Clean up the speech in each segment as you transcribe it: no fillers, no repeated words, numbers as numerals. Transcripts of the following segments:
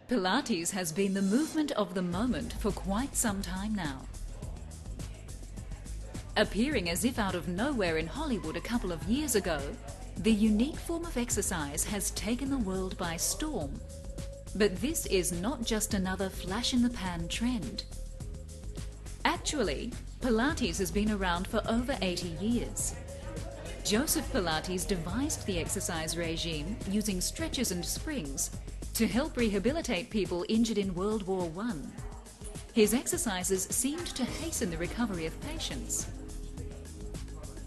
Pilates has been the movement of the moment for quite some time now. Appearing as if out of nowhere in Hollywood a couple of years ago, the unique form of exercise has taken the world by storm. But this is not just another flash-in-the-pan trend. Actually, Pilates has been around for over 80 years. Joseph Pilates devised the exercise regime using stretchers and springs to help rehabilitate people injured in World War I. His exercises seemed to hasten the recovery of patients.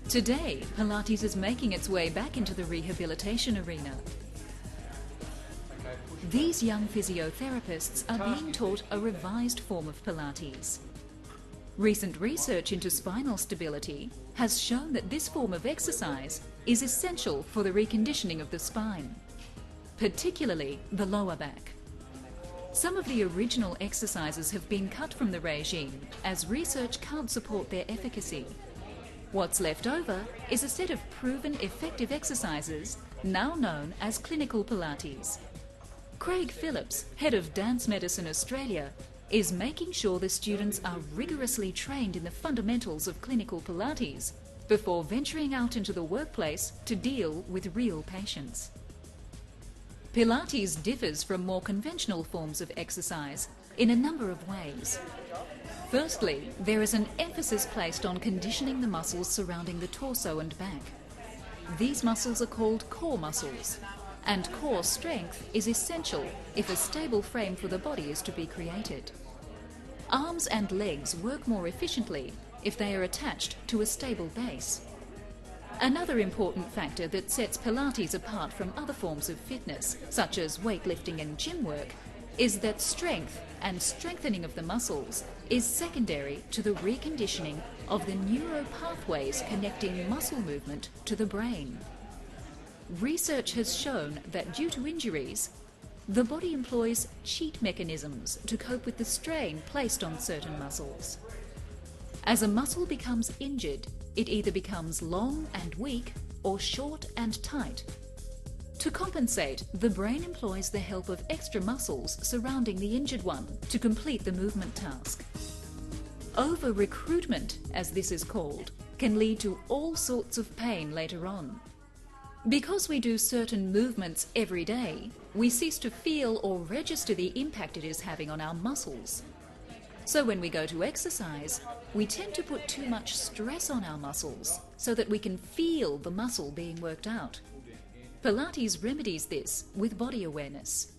Today, Pilates is making its way back into the rehabilitation arena. These young physiotherapists are being taught a revised form of Pilates. Recent research into spinal stability has shown that this form of exercise is essential for the reconditioning of the spine, particularly the lower back. Some of the original exercises have been cut from the regime as research can't support their efficacy. What's left over is a set of proven effective exercises now known as Clinical Pilates. Craig Phillips, head of Dance Medicine Australia, is making sure the students are rigorously trained in the fundamentals of Clinical Pilates before venturing out into the workplace to deal with real patients. Pilates differs from more conventional forms of exercise in a number of ways. Firstly, there is an emphasis placed on conditioning the muscles surrounding the torso and back. These muscles are called core muscles, and core strength is essential if a stable frame for the body is to be created. Arms and legs work more efficiently if they are attached to a stable base. Another important factor that sets Pilates apart from other forms of fitness, such as weightlifting and gym work, is that strength and strengthening of the muscles is secondary to the reconditioning of the neuropathways connecting muscle movement to the brain. Research has shown that due to injuries, the body employs cheat mechanisms to cope with the strain placed on certain muscles. As a muscle becomes injured, it either becomes long and weak or short and tight. To compensate, the brain employs the help of extra muscles surrounding the injured one to complete the movement task. Over-recruitment, as this is called, can lead to all sorts of pain later on. Because we do certain movements every day, we cease to feel or register the impact it is having on our muscles. So when we go to exercise, we tend to put too much stress on our muscles so that we can feel the muscle being worked out. Pilates remedies this with body awareness.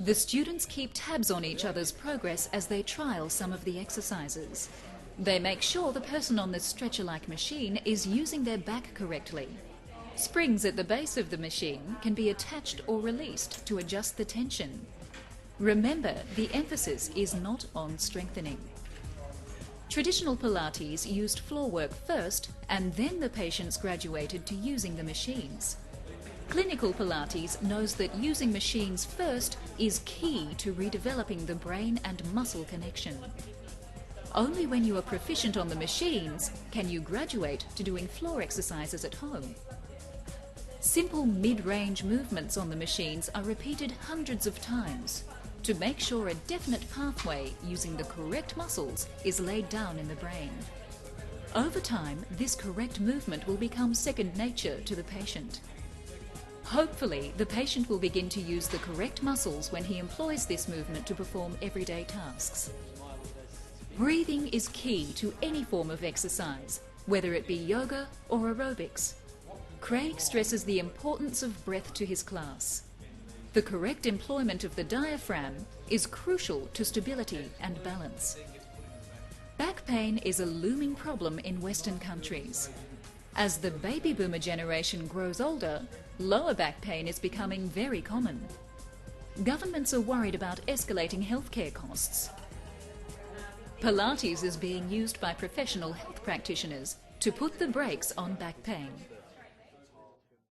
The students keep tabs on each other's progress as they trial some of the exercises. They make sure the person on the stretcher-like machine is using their back correctly. Springs at the base of the machine can be attached or released to adjust the tension. Remember, the emphasis is not on strengthening. Traditional Pilates used floor work first, and then the patients graduated to using the machines. Clinical Pilates knows that using machines first is key to redeveloping the brain and muscle connection. Only when you are proficient on the machines can you graduate to doing floor exercises at home. Simple mid-range movements on the machines are repeated hundreds of times to make sure a definite pathway using the correct muscles is laid down in the brain. Over time, this correct movement will become second nature to the patient. Hopefully, the patient will begin to use the correct muscles when he employs this movement to perform everyday tasks. Breathing is key to any form of exercise, whether it be yoga or aerobics. Craig stresses the importance of breath to his class. The correct employment of the diaphragm is crucial to stability and balance. Back pain is a looming problem in Western countries. As the baby boomer generation grows older, lower back pain is becoming very common. Governments are worried about escalating healthcare costs. Pilates is being used by professional health practitioners to put the brakes on back pain.